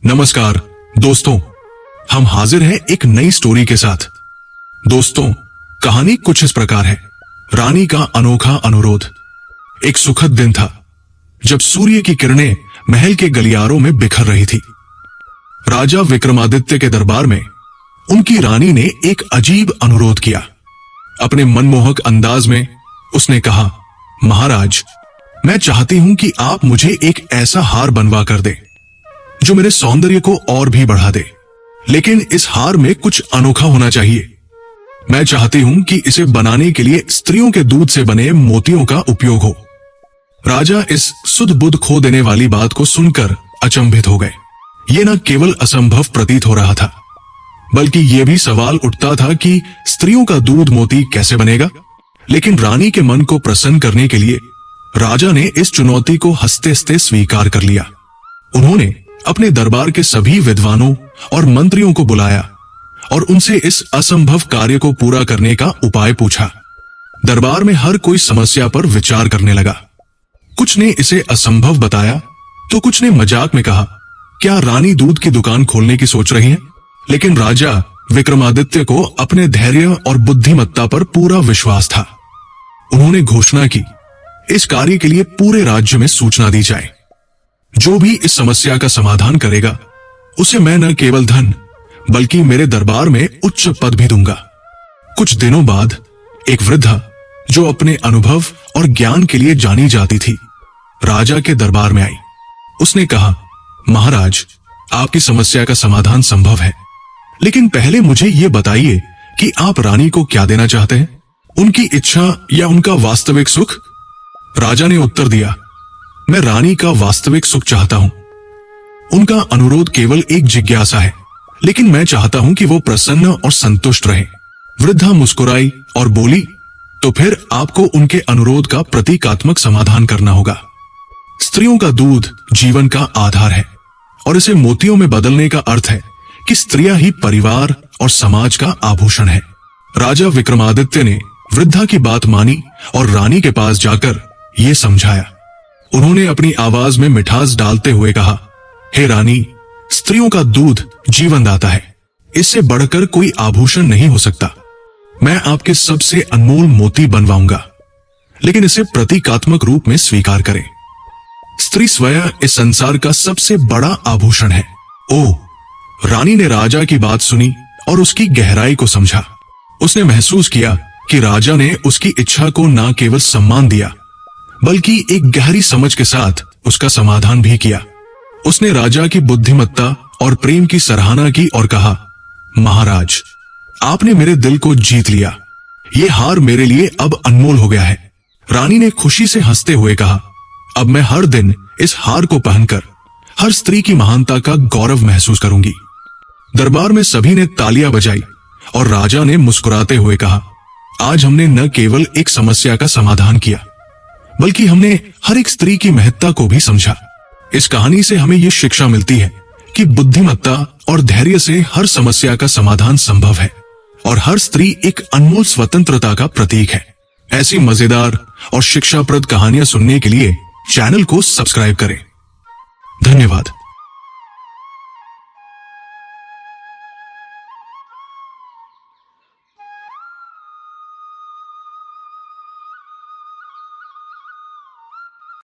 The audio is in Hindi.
नमस्कार दोस्तों, हम हाजिर हैं एक नई स्टोरी के साथ। दोस्तों, कहानी कुछ इस प्रकार है। रानी का अनोखा अनुरोध। एक सुखद दिन था जब सूर्य की किरणें महल के गलियारों में बिखर रही थी। राजा विक्रमादित्य के दरबार में उनकी रानी ने एक अजीब अनुरोध किया। अपने मनमोहक अंदाज में उसने कहा, महाराज, मैं चाहती हूं कि आप मुझे एक ऐसा हार बनवा कर दे जो मेरे सौंदर्य को और भी बढ़ा दे, लेकिन इस हार में कुछ अनोखा होना चाहिए। मैं चाहती हूं कि इसे बनाने के लिए स्त्रियों के दूध से बने मोतियों का उपयोग हो। राजा इस सुध बुध खो देने वाली बात को सुनकर अचंभित हो गए। ये न केवल असंभव प्रतीत हो रहा था, बल्कि यह भी सवाल उठता था कि स्त्रियों का दूध मोती कैसे बनेगा। लेकिन रानी के मन को प्रसन्न करने के लिए राजा ने इस चुनौती को हंसते हंसते स्वीकार कर लिया। उन्होंने अपने दरबार के सभी विद्वानों और मंत्रियों को बुलाया और उनसे इस असंभव कार्य को पूरा करने का उपाय पूछा। दरबार में हर कोई समस्या पर विचार करने लगा। कुछ ने इसे असंभव बताया तो कुछ ने मजाक में कहा, क्या रानी दूध की दुकान खोलने की सोच रही है? लेकिन राजा विक्रमादित्य को अपने धैर्य और बुद्धिमत्ता पर पूरा विश्वास था। उन्होंने घोषणा की, इस कार्य के लिए पूरे राज्य में सूचना दी जाए। जो भी इस समस्या का समाधान करेगा उसे मैं न केवल धन बल्कि मेरे दरबार में उच्च पद भी दूंगा। कुछ दिनों बाद एक वृद्धा, जो अपने अनुभव और ज्ञान के लिए जानी जाती थी, राजा के दरबार में आई। उसने कहा, महाराज, आपकी समस्या का समाधान संभव है, लेकिन पहले मुझे यह बताइए कि आप रानी को क्या देना चाहते हैं, उनकी इच्छा या उनका वास्तविक सुख? राजा ने उत्तर दिया, मैं रानी का वास्तविक सुख चाहता हूं। उनका अनुरोध केवल एक जिज्ञासा है, लेकिन मैं चाहता हूं कि वो प्रसन्न और संतुष्ट रहे। वृद्धा मुस्कुराई और बोली, तो फिर आपको उनके अनुरोध का प्रतीकात्मक समाधान करना होगा। स्त्रियों का दूध जीवन का आधार है और इसे मोतियों में बदलने का अर्थ है कि स्त्रियां ही परिवार और समाज का आभूषण है। राजा विक्रमादित्य ने वृद्धा की बात मानी और रानी के पास जाकर यह समझाया। उन्होंने अपनी आवाज में मिठास डालते हुए कहा, हे रानी, स्त्रियों का दूध जीवनदाता है। इससे बढ़कर कोई आभूषण नहीं हो सकता। मैं आपके सबसे अनमोल मोती बनवाऊंगा, लेकिन इसे प्रतीकात्मक रूप में स्वीकार करें। स्त्री स्वयं इस संसार का सबसे बड़ा आभूषण है। ओह! रानी ने राजा की बात सुनी और उसकी गहराई को समझा। उसने महसूस किया कि राजा ने उसकी इच्छा को न केवल सम्मान दिया, बल्कि एक गहरी समझ के साथ उसका समाधान भी किया। उसने राजा की बुद्धिमत्ता और प्रेम की सराहना की और कहा, महाराज, आपने मेरे दिल को जीत लिया। यह हार मेरे लिए अब अनमोल हो गया है। रानी ने खुशी से हंसते हुए कहा, अब मैं हर दिन इस हार को पहनकर हर स्त्री की महानता का गौरव महसूस करूंगी। दरबार में सभी ने तालियां बजाई और राजा ने मुस्कुराते हुए कहा, आज हमने न केवल एक समस्या का समाधान किया, बल्कि हमने हर एक स्त्री की महत्ता को भी समझा। इस कहानी से हमें यह शिक्षा मिलती है कि बुद्धिमत्ता और धैर्य से हर समस्या का समाधान संभव है और हर स्त्री एक अनमोल स्वतंत्रता का प्रतीक है। ऐसी मजेदार और शिक्षाप्रद कहानियां सुनने के लिए चैनल को सब्सक्राइब करें। धन्यवाद।